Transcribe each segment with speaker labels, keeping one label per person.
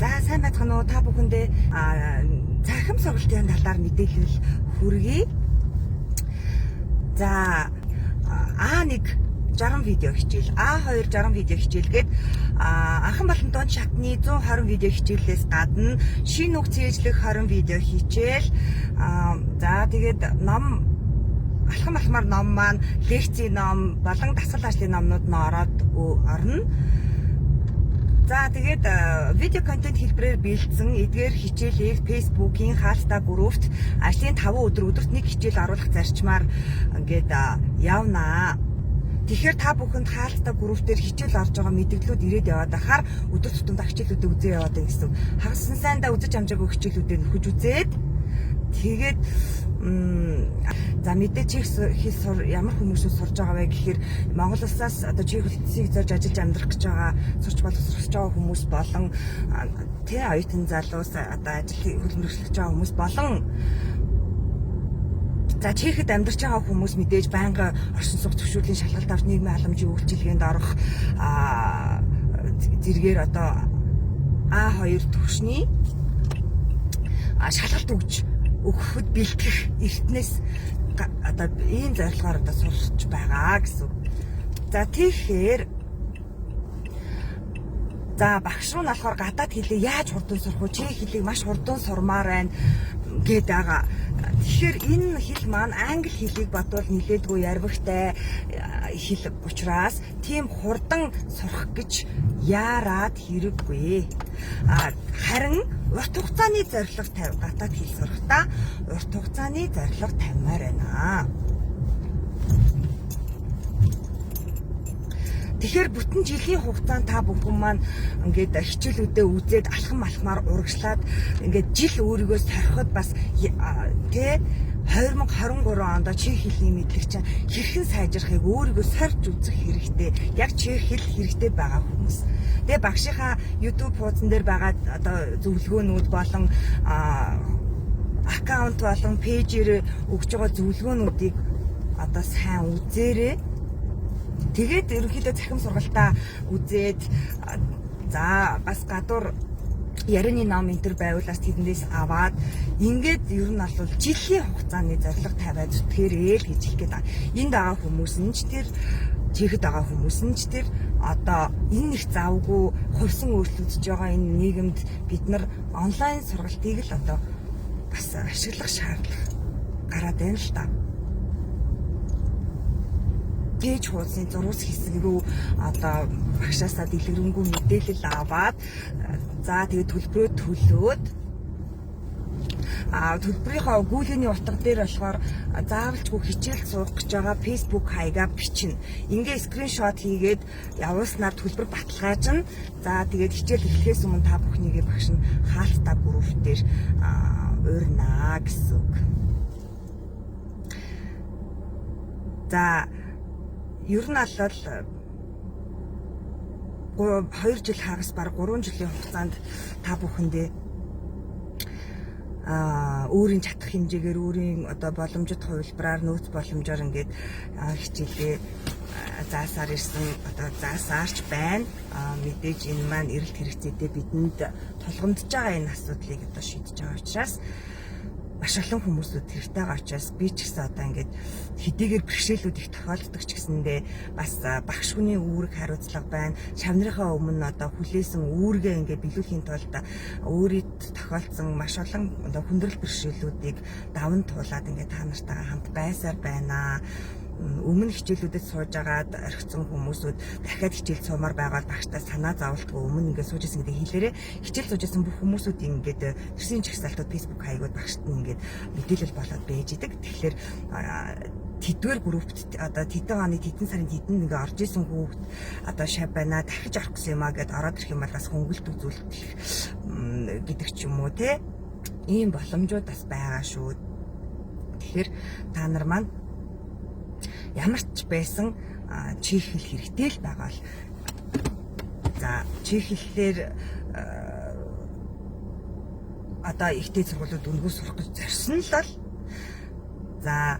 Speaker 1: За сайн байцгаана уу та бүхэндээ захим сургалтын талаар мэдээлэл хүргэе. За А1 60 видео хичээл, А2 60 видео хичээлгээд анхан болон дунд шатны 120 видео хичээлээс гадна шинэ үг цээжлэх 20 видео хичээл. За тэгээд ном алхам алхмаар ном маань лекцийн ном болон дасгал ажлын номнууд нь орно. За тэгээд видео контент хэлбэрээр бэлдсэн эдгээр хичээлийг Facebook-ийн хаалттай группт ажлын 5 өдөрт нэг хичээл оруулах зарчмаар ингээд явнаа. Тэгэхээр та бүхэнд хаалттай групптээр хичээл орж байгаа мэдээллүүд ирээд яваад ахаар өдөр тутамдаа хичээлүүдээ үзээ яваад байгаа гэсэн. Хагас сайндаа үзэж амжаагүй хичээлүүдээ нөхөж үзээд тэгээд за мэдээ чих ямар хүмүүс сурж байгаа вэ гэхээр Монгол улсаас одоо чих хэлтсийг зорж ажиллаж амьдрах гэж байгаа сурч боловсрохж байгаа хүмүүс болон оюутан залуус одоо ажил хөдөлмөрлөж байгаа хүмүүс болон за чихэд амьдарч байгаа хүмүүс мэдээж байнга оршин суух зөвшөөрлийн шалгалт авч нийгмийн халамжийн үйлчилгээнд орох зэргээр одоо А2 төвшний шалгалт өгөхөд бэлтгэх эртнээс одоо ийм зорилгоор одоо сурч байгаа гэсэн. За тэгэхээр за багш руу нь болохоор гадаад хэлийг яаж хурдан сурах вэ? Чих хэлийг маш хурдан сурмаар байна гээд байгаа. Тэгэхээр энэ хэл маань англи хэлийг бодвол нэлээдгүй ярвагтай хэл учраас тийм хурдан сурах гэж яарад хэрэггүй. Харин урт хугацааны зорилго тавь гадаад хэл сурахдаа урт хугацааны зорилго тавьмаар байна. Тэгэхээр бүтэн жилийн хугацаанд та бүхэн маань ингээд хичээлүүдээ үзээд алхам алхмаар урагшлаад ингээд жил өөрийгөө сориход бас тэ 2023 онд чих хэлний мэдлэг чинь хэрхэн сайжрахыг өөрийгөө сорж үзэх хэрэгтэй. Яг чих хэл хэрэгтэй байгаа хүмүүс. Тэгээ багшийнхаа YouTube хуудсан дээр байгаа одоо зөвлөгөөнүүд болон аккаунт болон пэйжээр өгж байгаа зөвлөгөөнүүдийг одоо сайн үзээрэй. Тэгээд ерөнхийдөө захим сургалтаа үзээд за бас гадуур ярианы ном энтер байвуулаас тэднээс аваад ингээд ер нь бол жилийн хугацааны зорилго тавиад зүтгэрээ л гэж хэлэх гээд байгаа. Энд байгаа хүмүүс нь ч тэр чихэд байгаа хүмүүс нь ч тэр одоо энэ их завгүй хувьсан өөрчлөгдөж байгаа энэ нийгэмд бид нар онлайн сургалтыг л одоо бас ашиглах шаардлага гараад байна л та. Пэйж хуудсны зурус хэсэг рүү одоо багшаасаа дэлгэрэнгүй мэдээлэл аваад за тэгээд төлбөрөө төлөөд төлбөрийнхөө гүйлгээний утга дээр болохоор заавалчгүй хичээл суух гэж байгаа Facebook хаягаа бичнэ. Ингээ скриншот хийгээд явуулснаар төлбөр баталгаажна. За тэгээд хичээл эхлэхээс өмнө та бүхнийгээ багш нь хаалттай группээр уурнаа гэсэн үг. За ер нь бол 2 жил хагас баг 3 жилийн хугацаанд та бүхэндээ өөрийн чадах хэмжээгээр өөрийн одоо боломжит хувилбараар нөөц боломжоор ингээд хичээлээ заасаар ирсэн одоо заасаарч байна. Мэдээж энэ маань эрэлт хэрэгцээтэй бидэнд тулгамдж байгаа энэ асуудлыг одоо шийдэж байгаа учраас маш олон хүмүүсүүд хэрэгтэй байгаа учраас би ч гэсэн одоо ингээд хэдийгээр бэрхшээлүүд их тохиолддог ч гэсэндээ бас багш хүний үүрэг хариуцлага байна. Шавнырынхаа өмнө одоо хүлээсэн үүргээ ингээд биелүүлэхийн тулд өөрийн тохиолдсон маш олон одоо хүндрэл бэрхшээлүүдийг даван туулаад ингээд та нартайгаа хамт байсаар байна. Өмнө хичээлүүдэд сууж агаад орхисон хүмүүсүүд дахиад хичээл суумаар байгаа багштай санаа зовлтгүй өмнө ингээд сууж исэн гэдэг хэлээрээ хичээл сууж исэн бүх хүмүүсүүдийн ингээд төрсийн чагсаалтууд Facebook хаягууд багшд нь ингээд мэдээлэл болоод байж идэг. Тэгэхээр тэдгээр группт одоо тэдэн оны тэдэн сарын тэдэн ингээд орж исэн хүүхд одоо шав байна дахиж орох гэсэн юм аа гэд ороод ирэх юм бол бас хөнгөлт үзүүлэх гэдэг ч юм уу те ийм боломжууд бас байгаа шүү. Тэгэхээр та нар маань ямар ч байсан чих хэл хэрэгтэй л байгаа л. За чих хэлээр одоо ихтэй сургуулиуд өнгөө сурах гэж зорьсон л бол за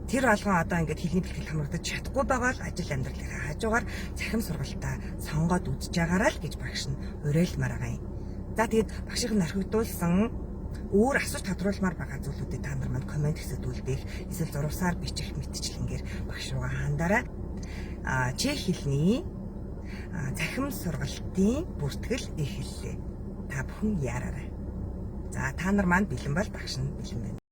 Speaker 1: тэр болгон одоо ингээд хэлний бэлтгэл хамрагдаж чадахгүй байгаа л ажил амьдралынхаа хажуугаар захим сургалтаа сонгоод үзэж байгаараа л гэж багш нь уриалмаар байгаа юм. За тэгээд багшийн орхигдуулсан өөр асууж тодруулмаар байгаа зүйлүүдийг та нар манд комент хэсэгт үлдээх, эсвэл зурвасаар бичих мэтчлэнгээр багш руугаа хандаарай. Чех хэлний захим сургалтын бүртгэл эхэллээ. Та бүхэн яараарай. За та нар манд бэлэн бол багш нь бэлэн байна.